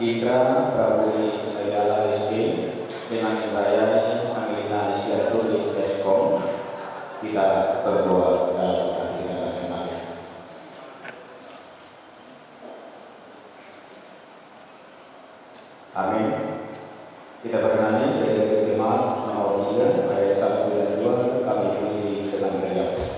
Dikra Prabudi Ayala SD dengan membayar Angelina Siaturi Eskom. Kita berdoa dalam hati masing-masing. Amin. Kita bernyanyi dari Firman nomor 3 ayat 1 dan 2 kami puji dalam gereja.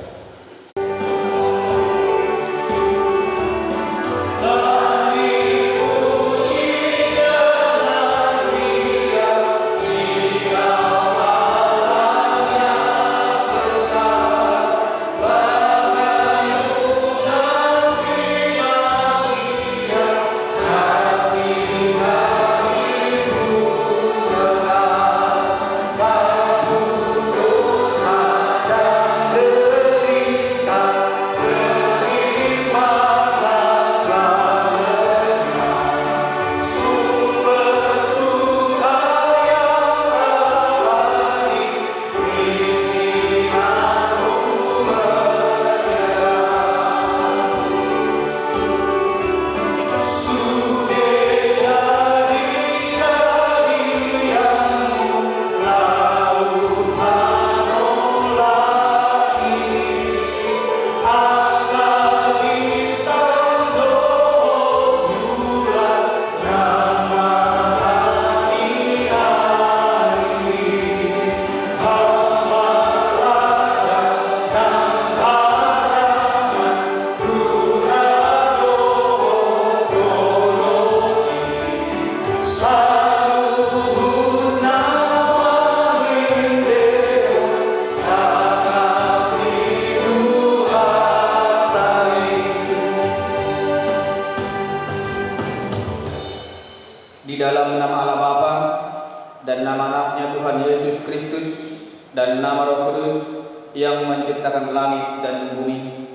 Bye. dan nama Roh Kudus yang menciptakan langit dan bumi.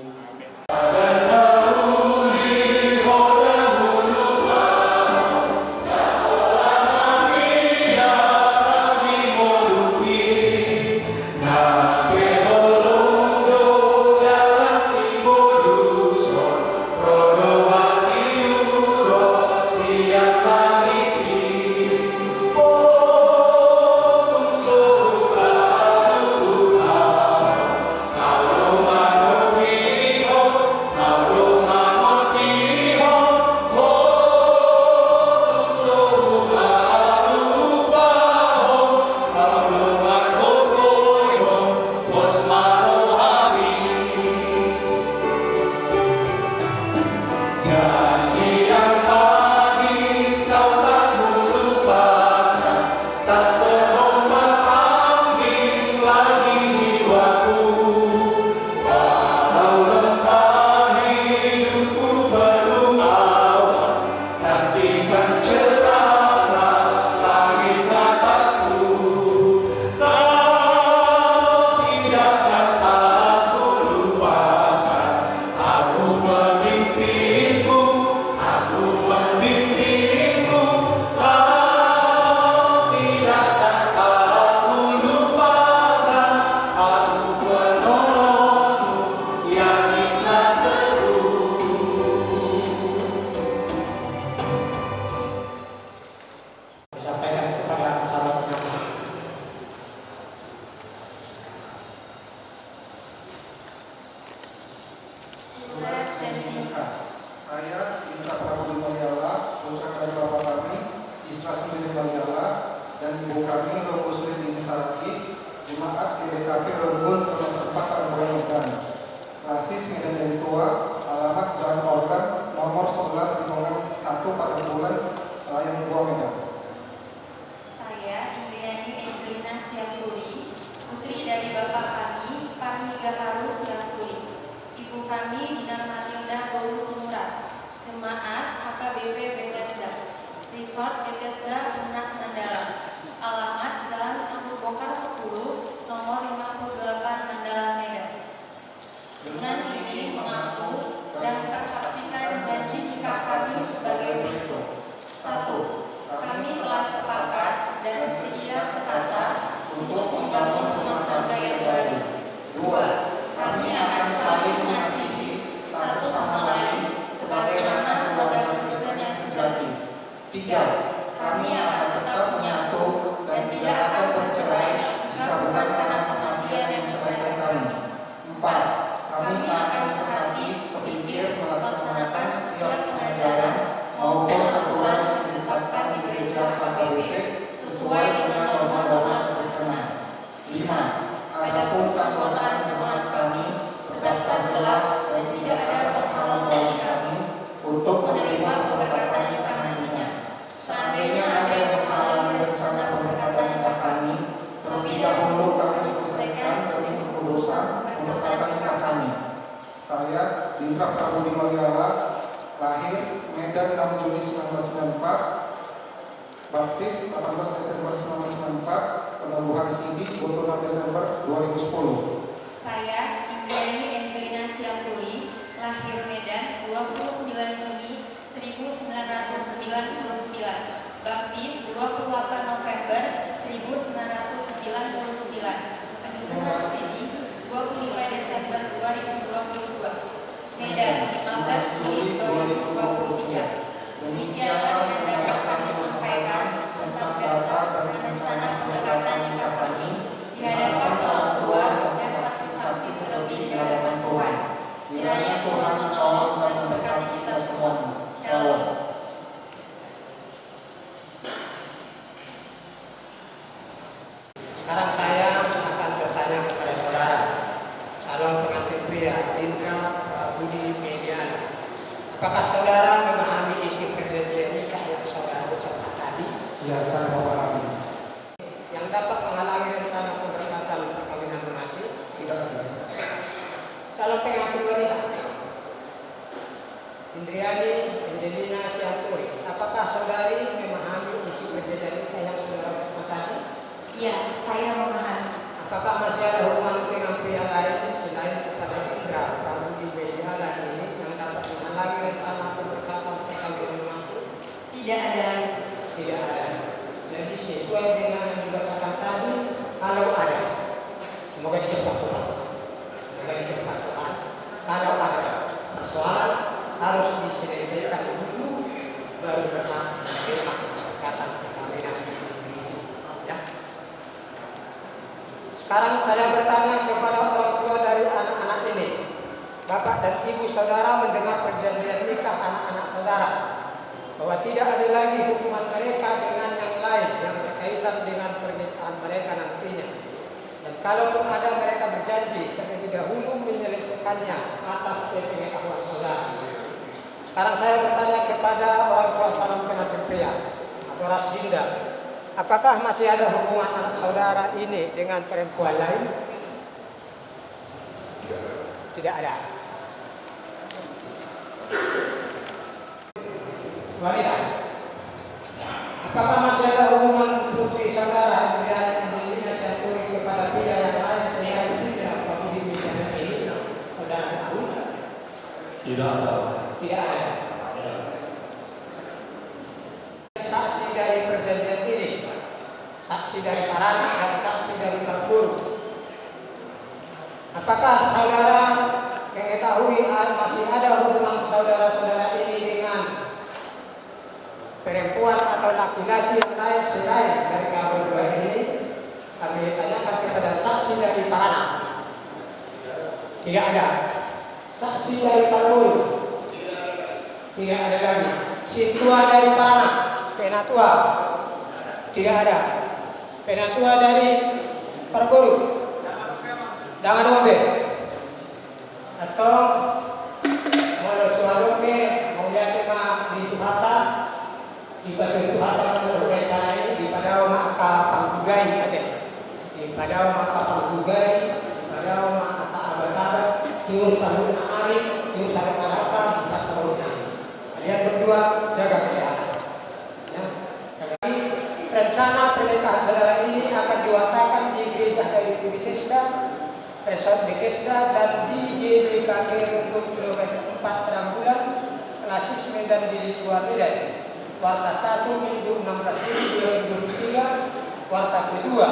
Saya, Indra Prabu Dimaliala, putra dari Bapak kami, Isra Sendiri Dimaliala, dan Ibu kami, Roh Kusri Dini Saragi, Jemaat GBKP Rembun Kilometer 4 Paranggolan Medan. Klasis Medan dari Tua, alamat Jalan Organ, nomor 11 Lingkungan 1 Paranggolan, Selayang 2 Medan. Saya, Indriani Angelina Sianturi, putri dari Bapak kami, Parmi Gaharu Sianturi. Ibu kami, Dinar Matilda Bolu Sinurat. Jemaat HKBP Bethesda, Resort Bethesda Unas Mandala. Alamat Jalan Tengku Bongkar 10, nomor 58 Mandala Medan. Dengan ini mengaku dan persaksikan janji jika kami sebagai berikut. 1. Kami telah sepakat dan sedia sekata untuk membangun rumah tangga yang baru. 2. Kami akan saling mengasihi satu sama lain sebagaimana keluarga Kristen yang sejati. 3. Kami akan tetap menyatu dan tidak akan bercerai jika bukan karena kematian yang menceraikan kami. 4. Kami akan sehati sepikir melaksanakan setiap pengajaran maupun aturan yang ditetapkan di gereja HKBP sesuai dengan norma-norma kekristenan. 5. Adapun keanggotaan jemaat kami terdaftar jelas dan tidak ada penghalang bagi kami untuk menerima pemberkatan nikah nantinya. Seandainya ada yang menghalangi rencana pemberkatan nikah kami, terlebih dahulu kami selesaikan demi kekudusan pemberkatan nikah kami. Saya, Indra Prabu Dimaliala, lahir Medan 6 Juni 1994, baptis 18 Desember 1994, peneguhan sidi 26 Desember 2010. Saya, Indriani Angelina Sianturi, lahir Medan 29 Juni 1999, baptis 28 November 1999, peneguhan sidi 25 Desember 2022, Medan 15 Juli 2023. Demikianlah yang dapat kami sampaikan tentang data dan rencana pemberkatan nikah kami di hadapan orang tua dan saksi-saksi terlebih di hadapan Tuhan. Kiranya Tuhan menolong dan memberkati kita semua. Shalom. Sekarang saya akan bertanya kepada saudara, calon pengantin pria Indra Budi Mediana. Apakah saudara memahami isi perjanjian nikah yang saudara ucapkan tadi? Ya, saya memahami. Yang dapat menghalangi rencana pemberkatan perkawinan menanti? Tidak ada. Calon pengantin wanita Indriani Angelina Sianturi, apakah saudari memahami isi perjanjian nikah yang saudara ucapkan tadi? Ya, saya memahami. Apakah masih ada hubungan dengan pria lain selain kepada Indra Pramudi Mediana ini yang dapat menghalangi rencana pemberkatan perkawinan menantu? Tidak ada. Tidak ada. Jadi sesuai dengan yang dibacakan tadi, kalau ada, semoga dijawab Tuhan. Semoga dijawab Tuhan. Kalau ada persoalan harus diselesaikan dulu, baru berhak menerima perkataan perkawinan ini. Ya. Sekarang saya bertanya kepada orang tua dari anak-anak ini. Bapak dan ibu saudara mendengar perjanjian nikah anak-anak saudara, bahwa tidak ada lagi hubungan mereka dengan yang lain yang berkaitan dengan pernikahan mereka nantinya. Dan kalaupun ada, mereka berjanji terlebih dahulu menyelesaikannya atas sepengetahuan saudara. Sekarang saya bertanya kepada orang tua calon pengantin pria, atau Rasdinda, apakah masih ada hubungan anak saudara ini dengan perempuan lain? Tidak ada. Wanita, apakah masih ada hubungan putri saudara yang Angelina Syanturi kepada pria yang lain selain Indra Pramudi Mediana ini? Saudara tahu? Tidak ada. Tidak ada. Saksi dari perjanjian ini, saksi dari Parana dan saksi dari Parpuru. Apakah saudara mengetahui masih ada hubungan saudara-saudara ini dengan perempuan atau laki-laki yang lain selain dari kami dua ini? Kami tanyakan kepada saksi dari Parana. Tidak ada. Saksi dari Parpuru. Tidak ada lagi. Situa dari Parana. Penatua. Tidak ada. Penatua dari Parpuru. Dangan Dombe. Atau Molo Suadombe Mauliatema di Tuhata, di Batu Tuhata seluruh rencana ini di Padao Maka Panggugai ada. Di Padao Maka Panggugai, Padao Maka Abad-Abad, Tiur Salun Ari, Tiur Salun Arata, Pas Salun. Kalian berdua jaga kesehatan. Ya. Jadi rencana pernikahan saudara ini akan diwatakan di gereja dari Bethesda, Resort Bethesda, dan di GBKG untuk kilometer 4 Trambulan, Klasis Medan di Tua Medan. Warta 1 Minggu 16 Juli 2023, Warta kedua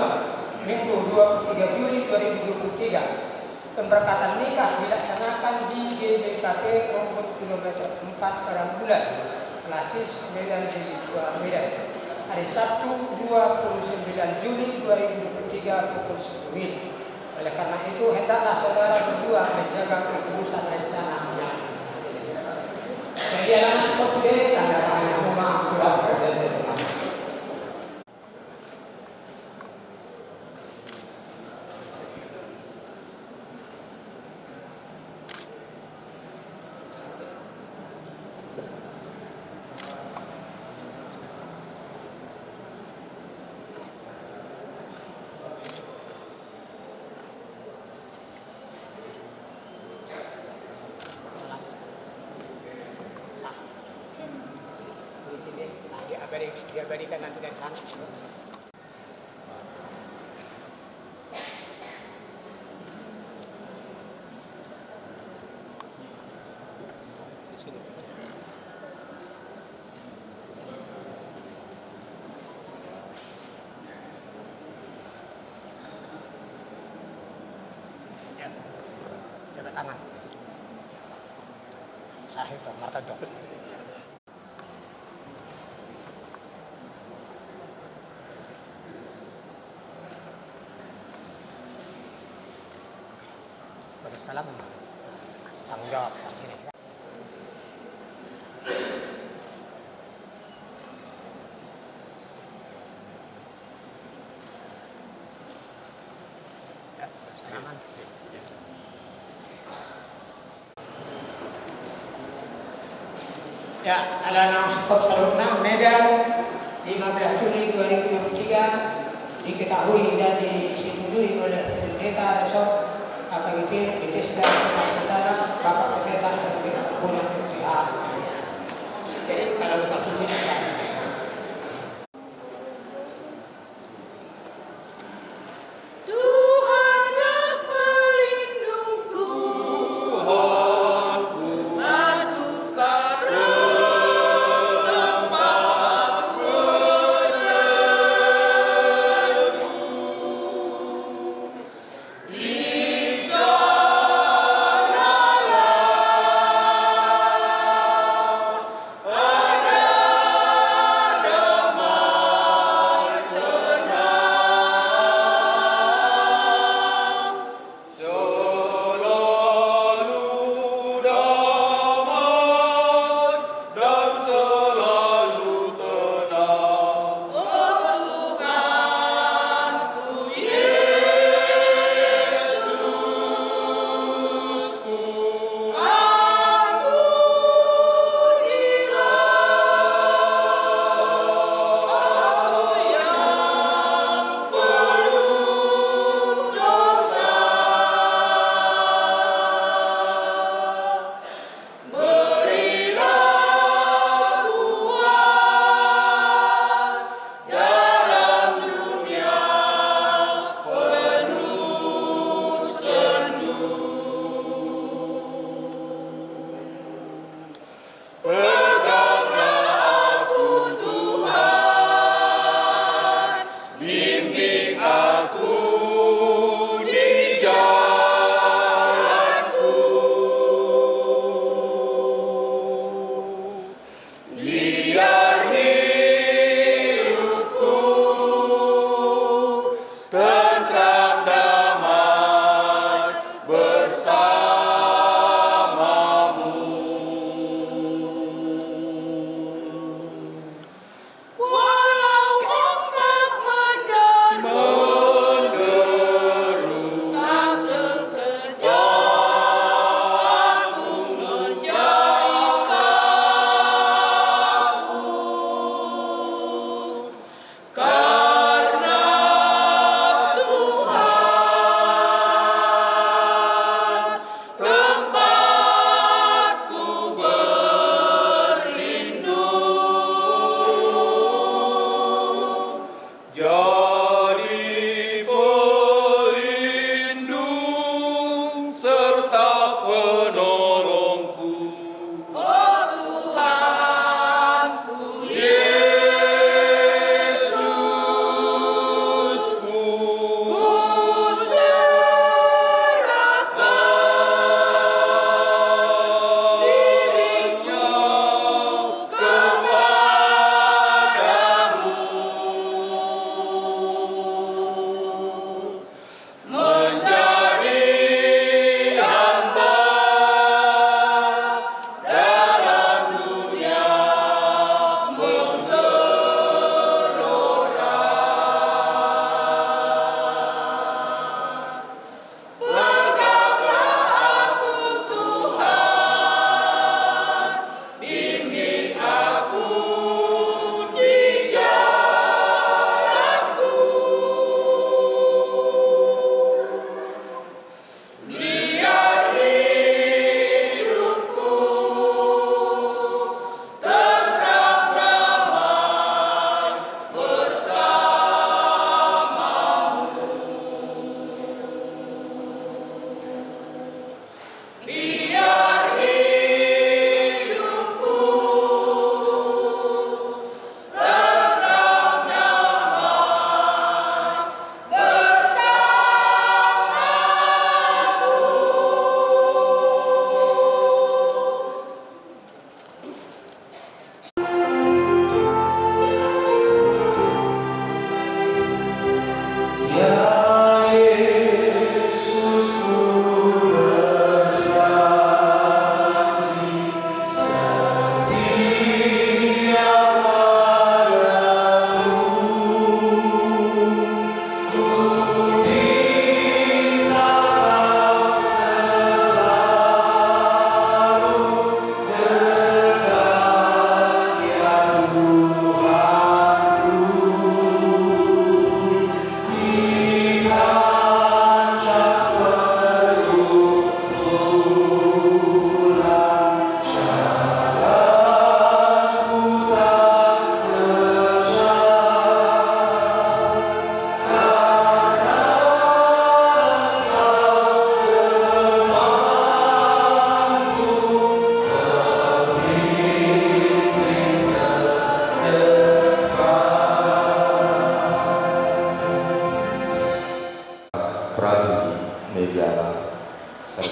Minggu 23 Juli 2023. Pemberkatan nikah dilaksanakan di GBKG untuk kilometer 4 Trambulan, Klasis Medan di Tua Medan. Hari Sabtu 29 Juli 2023 pukul 10. Oleh karena itu, hendaklah saudara berdua menjaga kekudusan rencananya. Jadi anak seperti tanda tangan rumah surat perjanjian Tuhan. Diabadikan nanti dari sana. Ya, jaga tangan. Sahih dong, mata dong. Salam, tanggung jawab saat sini. Ya, bersalaman. Ya, ada nama stop Salurna Medan 15 Juli 2023 diketahui dan disetujui oleh pendeta Resort AKBP Bethesda Saudara Bapak Pendeta dan punya pihak. Jadi kalau bukan suci Tuhan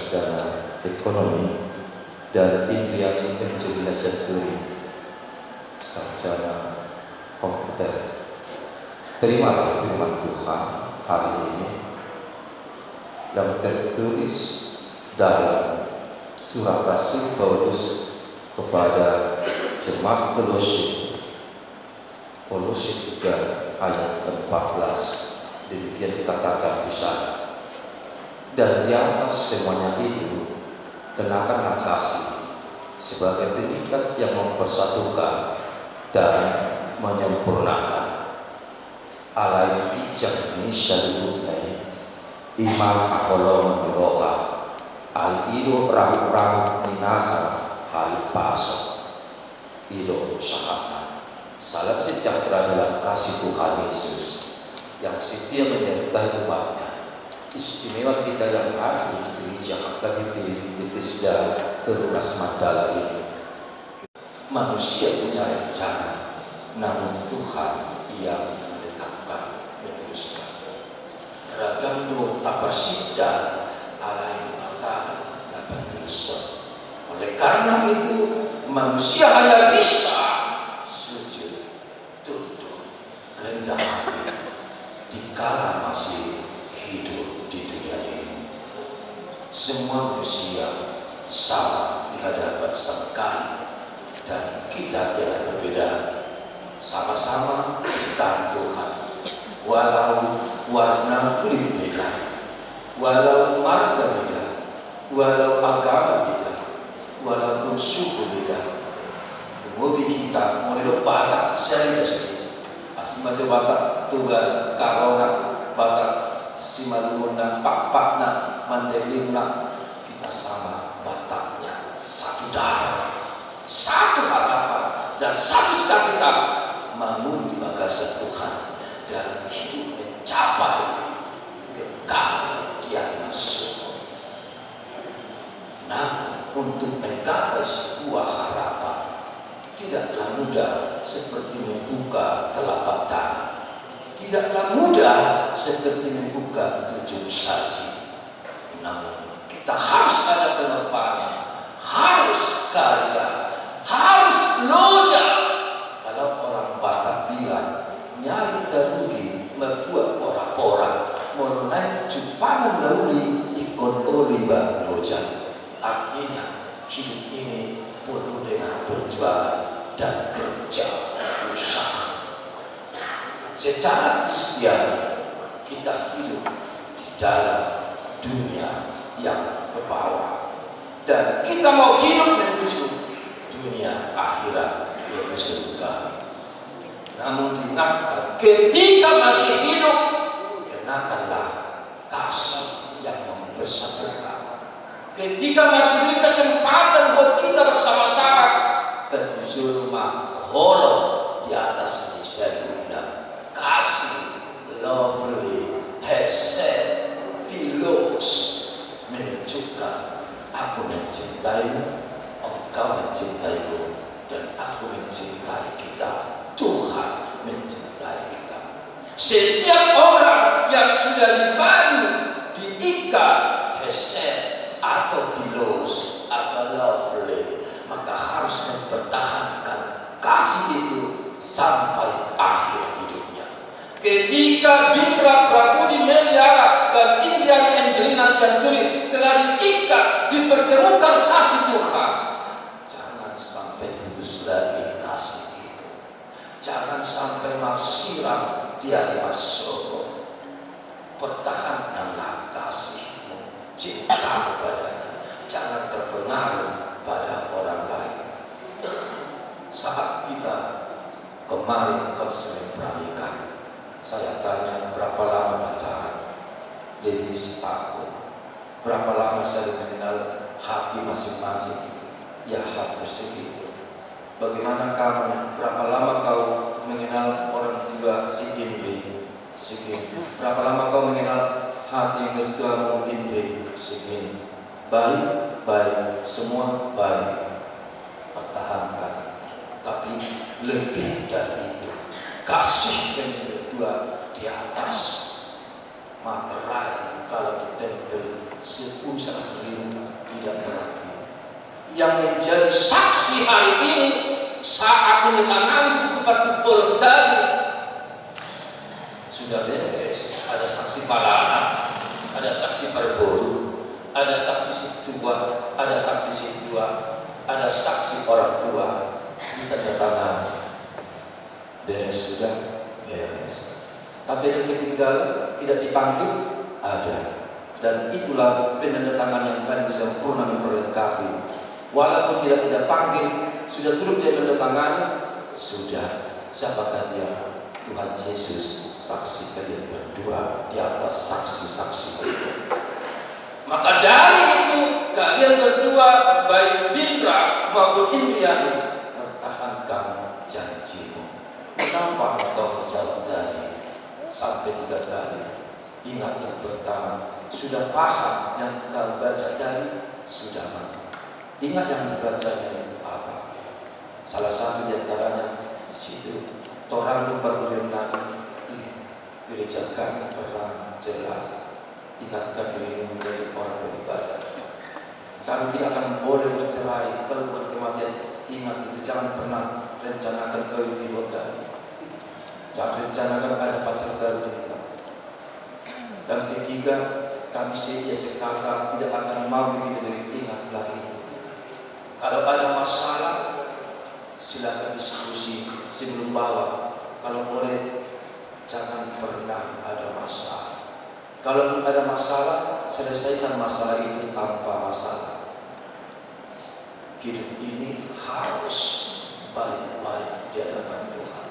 sarjana ekonomi, dan Indriani Angelina Syanturi, sarjana komputer. Terimalah firman Tuhan hari ini yang tertulis dalam surat Rasul Paulus kepada jemaat Kolose. Kolose 3 ayat 14, demikian dikatakan di sana. Dan di atas semuanya itu kenakanlah kasih sebagai pengikat yang mempersatukan dan menyempurnakan. Alai bijak ini syaribunai iman akolong miroha ai ido rahu-rahu minasa hari paso ido sahana. Salam sejahtera dalam kasih Tuhan Yesus yang setia menyertai umatnya. Istimewa kita yang hadir di gereja HKBP Bethesda Teruras Mandala ini. Manusia punya rencana, namun Tuhan yang ragam do tak persida alai di mata dapat dosa. Oleh karena itu manusia hanya bisa sujud, tunduk, rendah hati dikala masih hidup di dunia ini. Semua manusia sama di hadapan Sang Kali dan kita tidak berbeda. Sama-sama ciptaan Tuhan. Walau warna kulit beda, walau marga beda, walau agama beda, walaupun suku beda. Mobil kita mulai do Batak, saya sudah asing baca Batak, tugas karona Batak, Simaluna, Pak-Pakna, Mandelimna, kita sama Bataknya, satu darah, satu harapan dan satu cita-cita, bangun di bagasan Tuhan dan hidup mencapai kekal di akhirat surga. Nah, untuk menggapai sebuah harapan tidaklah mudah seperti membuka telapak tangan, tidaklah mudah seperti membuka 7 saji. Namun kita harus ada pengorbanan, harus karya, harus loja. Kalau orang Batak bilang nyari terugi membuat orang-orang mengenai jupangan dauli ikon oliba loja. Artinya hidup ini penuh dengan perjuangan dan kerja usaha. Secara Kristiani kita hidup di dalam dunia yang ke bawah dan kita mau hidup menuju dunia akhirat yaitu surga. Namun diingatkan, ketika masih hidup, kenakanlah kasih yang mempersatukan. Ketika masih beri kesempatan buat kita bersama-sama, ketujuh rumah holong di atas Indonesia. Kasih, lovely, hesed, filos, menunjukkan aku mencintaimu, engkau mencintaiku, dan aku mencintai kita. Tuhan mencintai kita. Setiap orang yang sudah dipadu, diikat, hesed atau pilos atau lovely, maka harus mempertahankan kasih itu sampai akhir hidupnya. Ketika Dindra Prabudi Meliara dan Indriani Angelina Syanturi telah diikat, dipertemukan kasih Tuhan, jangan sampai putus lagi kasih. Jangan sampai marsiram di akhirat surga. Pertahankanlah kasihmu, cinta kepadanya. Jangan terpengaruh pada orang lain. Saat kita kemarin konseling pernikahan, saya tanya berapa lama pacaran? Lebih setahun. Berapa lama saya mengenal hati masing-masing? Ya hampir segitu. Bagaimana kamu? Berapa lama kau mengenal orang tua si Indri? Segini. Berapa lama kau mengenal hati mertuamu Indri? Segini. Baik, baik, semua baik. Pertahankan. Tapi lebih dari itu, kasih yang berdua di atas materai. Kalau ditempel 10 100.000 yang menjadi saksi hari ini saat menenangkan buku partupol tadi sudah beres. Ada saksi Palana, ada saksi Parboru, ada saksi Situa, ada saksi Situa, ada saksi orang tua. Ditandatangani. Beres sudah, beres. Tapi ada yang ketinggalan, tidak dipanggil, ada. Dan itulah penandatangan yang paling sempurna memperlengkapi. Walaupun tidak panggil, sudah turut dia menandatangani, sudah. Siapakah dia? Tuhan Yesus, saksi kalian berdua di atas saksi-saksi itu. Maka dari itu kalian berdua baik Dindra maupun Indriani pertahankan janjimu. Kenapa engkau menjawab dari sampai 3 kali? Ingat yang pertama, sudah paham yang engkau baca dari sudah mana? Ingat yang dibacanya itu apa? Salah satu di antaranya di situ. Orang lupa berenang di gereja kami pernah jelas. Ingatkan dirimu menjadi orang beribadah. Kami tidak akan boleh bercerai kalau berkematian. Ingat itu, jangan pernah rencanakan kawin di 2 kali. Jangan rencanakan ada pacar baru di rumah. Dan ketiga, kami sedia sekata tidak akan mau begitu. Ingatlah itu. Kalau ada masalah, silakan diskusi sebelum bawa. Kalau boleh, jangan pernah ada masalah. Kalau ada masalah, selesaikan masalah itu tanpa masalah. Hidup ini harus baik-baik di hadapan Tuhan.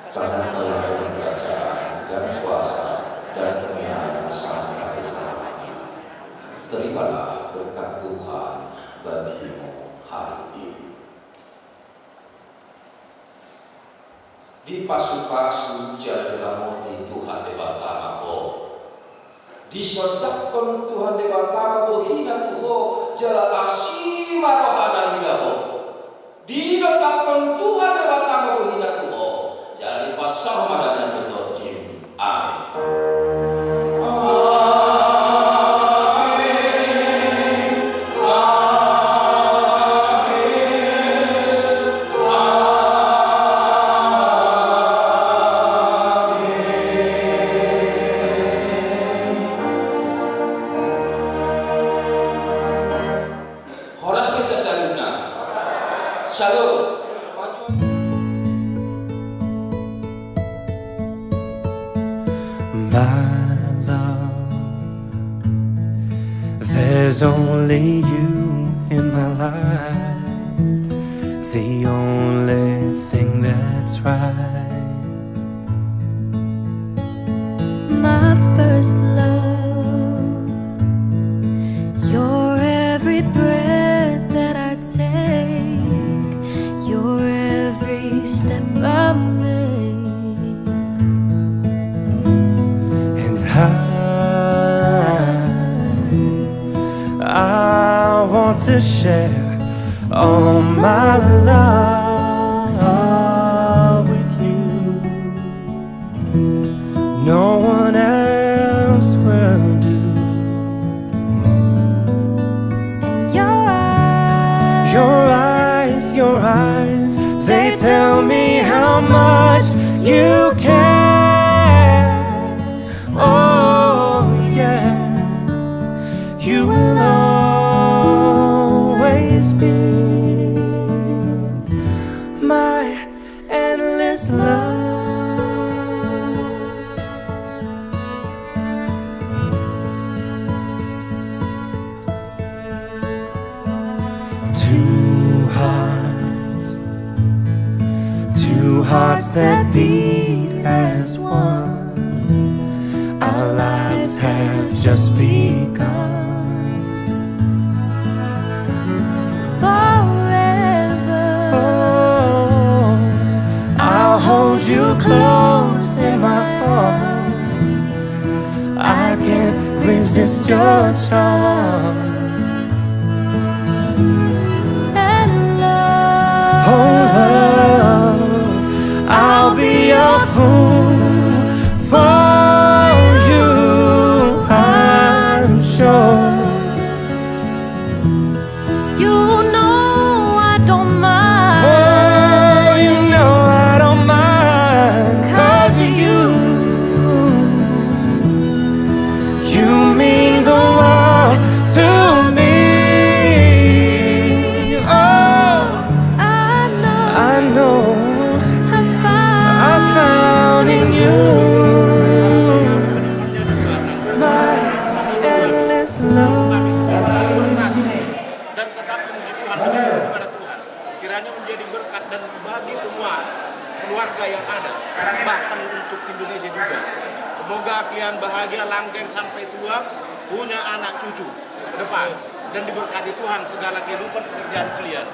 Karena telah dengan kerajaan dan kuasa dan kemuliaan sampai selamanya. Terimalah berkat Tuhan bagimu hari ini. Di pasu-pasu jadilah moti Tuhan Dewata Maho. Disertakan Tuhan Dewata Maho hina Tuho jala asima rohana hilaho. Diletakkan Tuhan Dewata Maho hina Tuho jala dipasang madana terdodim. Amin. My love, there's only you in my life, the only thing that's right. My first love, you're every breath that I take, you're every step I make. I want to share all my love with you. No one else will do. hearts that beat as one. Our lives have just begun. Forever, Oh, I'll hold you close in my arms. I can't resist your charm. and Oh, love. love, I'll be a fool for you, I'm sure. You know I don't mind. Oh, you know I don't mind, 'cause of you. You mean the world to me. Oh, I know I found in you my endless love. Dan tetap memuji Tuhan, bersyukur kepada Tuhan. Kiranya menjadi berkat dan bagi semua keluarga yang ada, bahkan untuk Indonesia juga. Semoga kalian bahagia langgeng sampai tua, punya anak cucu ke depan, dan diberkati Tuhan segala kehidupan pekerjaan kalian.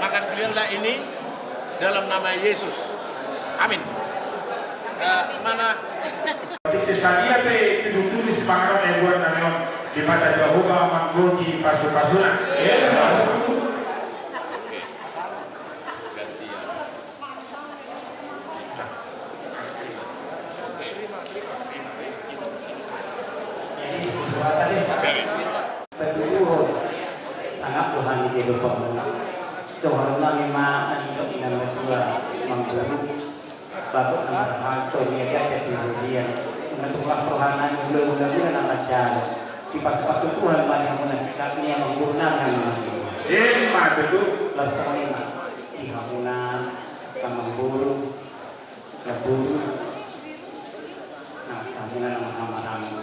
Makan kalianlah ini dalam nama Yesus. Amin. Mana? Sesalia pe tulis pangalan yang buat namion di mata Jehovah manggogi pasu-pasuna. Betul, sangat Tuhan di kehidupan Tuhan kami maaf untuk ingat berdua mengguru bapak nama hantu dia jadi kemudian untuk kelas rohani bulan-bulan nama jalan di pas-pas Tuhan banyak menasihatnya yang menggunakan Lima betul. lasonina di hamunan kamamburu laburu nah hamunan nama-nama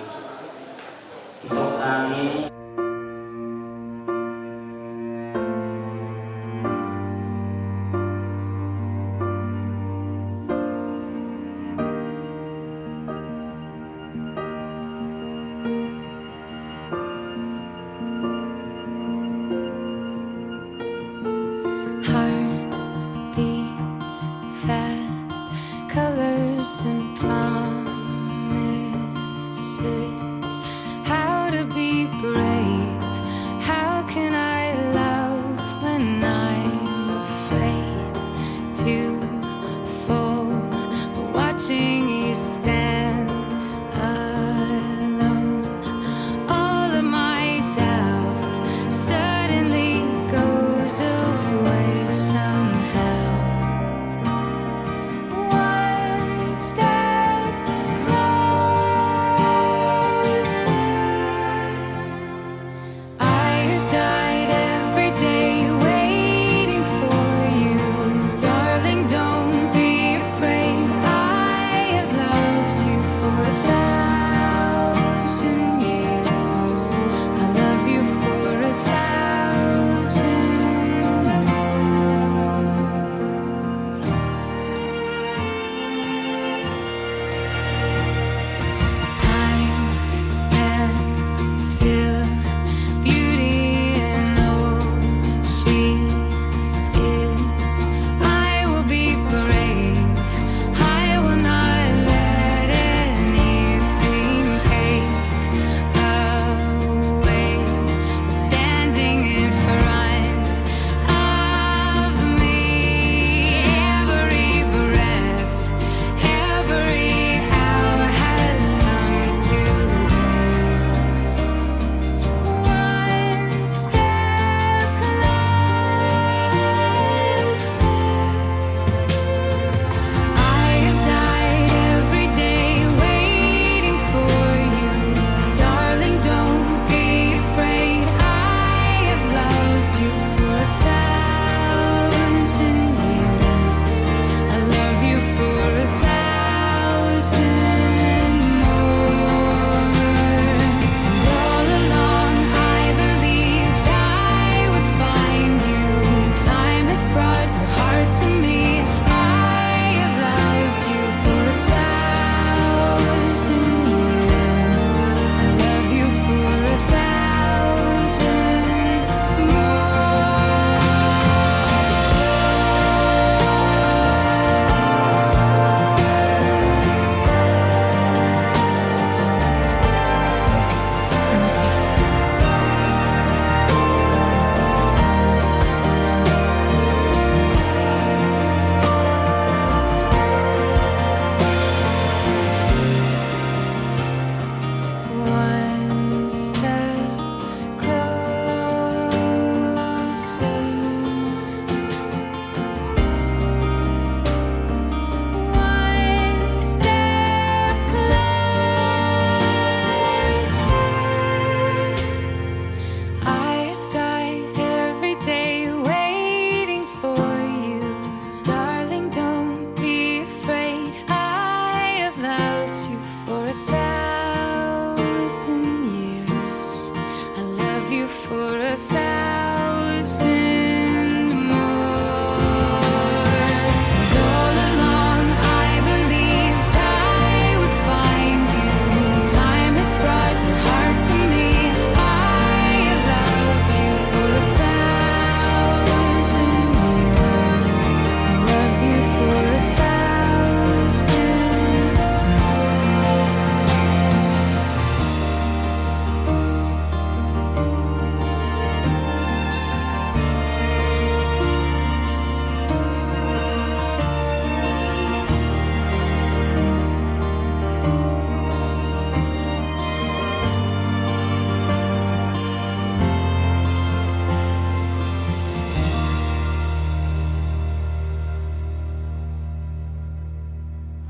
isok kami. Heart beats fast, colors and promises. How to be brave. 1,000 years. I love you for 1,000 more. And all along I believed I would find you. Time has brought your heart to me. I have loved you for 1,000 years. I love you for 1,000 more.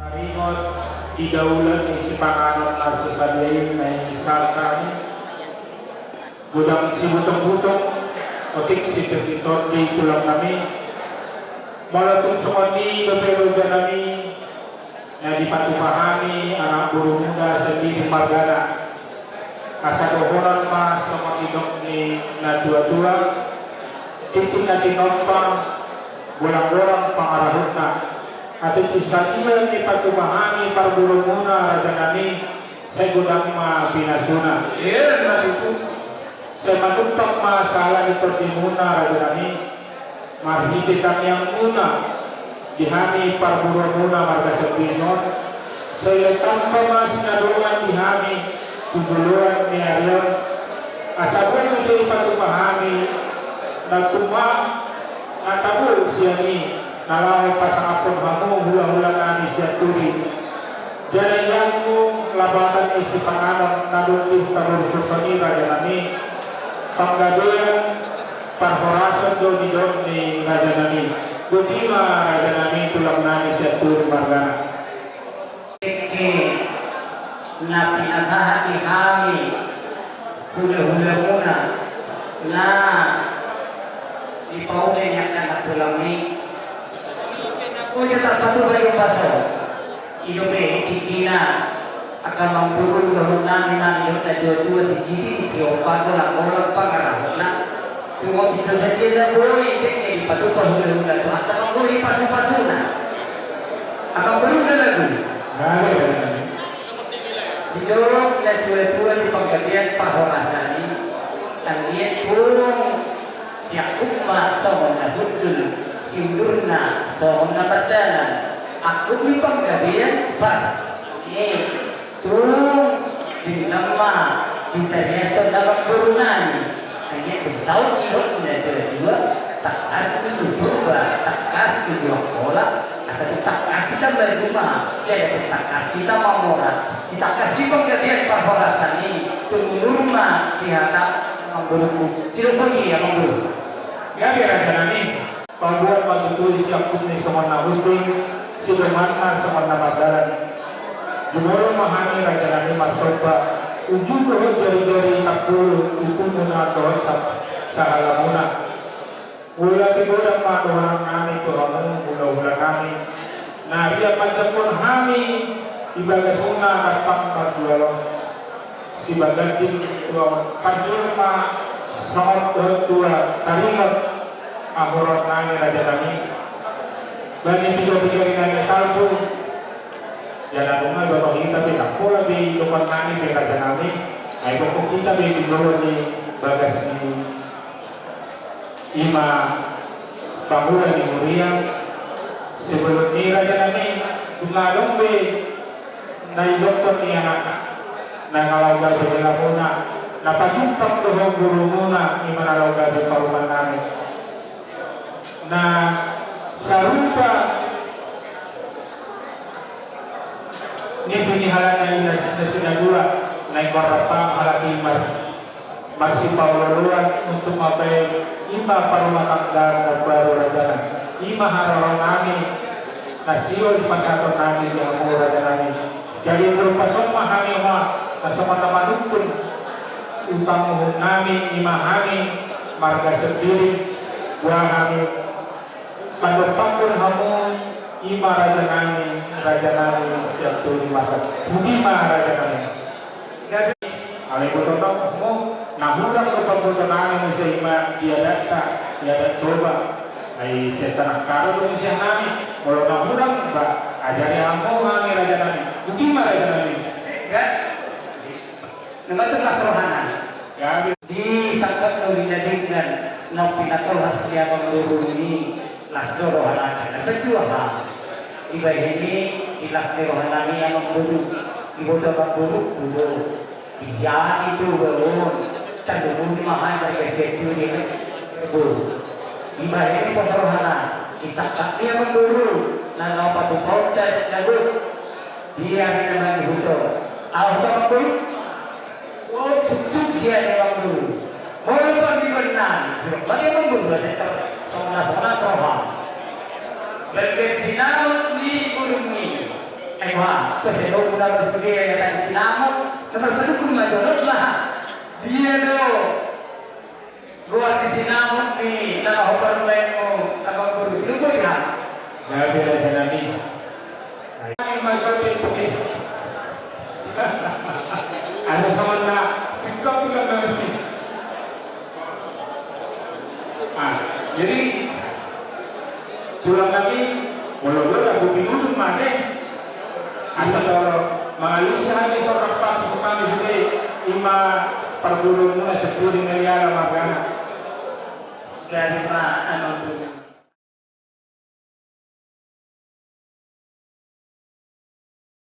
Taringot idaulan ni si panganot na susaliay na isasani gudang si butong-butong otik si terkitot di tulang nami malatong sumani bapero nami na dipatumahani anak guru muda sa Bining Margana asa dohoran ma sa makidok ni na dua-dua titin na tinompang bulang-bulang pangarahot na at sisatilan ni patumahani parburo muna raja nami sa gudang binasuna. Iyan na dito. Sa manumpang masala ni muna raja nami marhiti kami ang muna dihami parburo muna marga sa pinon. Sa ilatang pa mas naluan dihami tuguluan ni Ariel. Asabay mo siya ipatumahani nagtuma natabul siya ni nalaw pa sa kapon hamo hula-hula na ni siya turi. Diyan yang mo labanan ni si panganon na lumpih taburusot kami raja nami panggadoyan parhorasan do ni don ni raja nami kutima raja nami tulang na ni siya turi Margana na pinasahan ni Hami hula-hula muna na ipaulay niya ka na tulang ni kung patubay yung baso inubi, hindi na akan mamburul gahon namin nangyot na dua-dua di sini di siyopan ko lang orang pangarahon na tungkol bisa saja na buhay hindi patubay hula-hula to at ang buhay paso-paso na ang buhay na lagu Didorong na dua-dua di panggabihan pahorasan ni ang liat purong siya kumma sa mga hudul sindurna sa mga padanan aku di panggabihan pa turong dinama interesa dalam turunan hanya bersawat ilok na dua takas itu berubah takas itu bola asal takas kita berguna jadi takas kita mamora si takas di panggabihan pahorasan ni tumurma pihak memburu cilpagi ya memburu ya biar aja nami pagbuat matutuloy siyang kumni sa mga nahuding siluman na sa mga namadalan jumolo mahani raja nami marsoba ujung doon dari 10 itu muna doon sa halamuna wala tigulang manuhan nami tuhamon hula-hula nami nariya pagkakon hami ibagas una nagpang magwalo si bagadin pagdulong ma saot doon tua taringot ahorat nani raja nami bagi tiga-tiga nani salpo jangan rumah bapak kita beda pola di tempat nani di raja nami ay bapak kita di luar di bagas ni ima pamula ni Muriam sebelum ni raja nami tungalong be na idoktor ni anak na ngalaga di muna napajumpak dohong guru muna ni manalaga di paruman nami na sarupa ni binihalan na sinadura na ikorapang halaki marsi paululuan untuk mabay ima parumatanggan na baru rajanan ima hararon namin na siyo di pasaton namin yung mga rajanan jadi belum pasok mahami ma na sa mga manukun utang muhong namin ima hami marga sendiri buah kami Padopakun hamu ima raja nami siap turi makan. Budi ma raja nami. Gabi foto kami mesti ima dia data toba ai setan karo tu mesti kami kalau nak mudang ba ajari ambo kami raja nami bagaimana raja nami Kan? Nang kelas rohana. ya Di sangkat no dinadingnan ng pinatolas niya ng guru ini las do rohana. Nagkajua ha. Iba ini ilas ni rohana niya ng guru. Ibo daw ang guru tudo. Iya itu gawon. Tandungan mahan dari kesetu ini guru. Iba ini pos rohana. Isangkat niya ng guru. Nang patupod dan guru. Dia naman hudo. Ako ba guru? Oh, suksuk siya ni Bang Guru. Mau pag-iwanan. Bagaimana guru saya sama-sama troha. Bagaimana sinamot ni guru ini? Ay wah, kasi daw muna bersedia ya tadi sinamot. Naman kung majolot lah. Dia do. Gua di sinamot ni nakahopan mo Bang Guru. Sino ko ya? Nabi raja nami ay magpapit ada sama na sikap juga nanti. Jadi tulang kami walau aku pinudut mana asal mengalus hanya seorang pas kami sudah ima perburuan muna 10 miliar magana Dari mana anu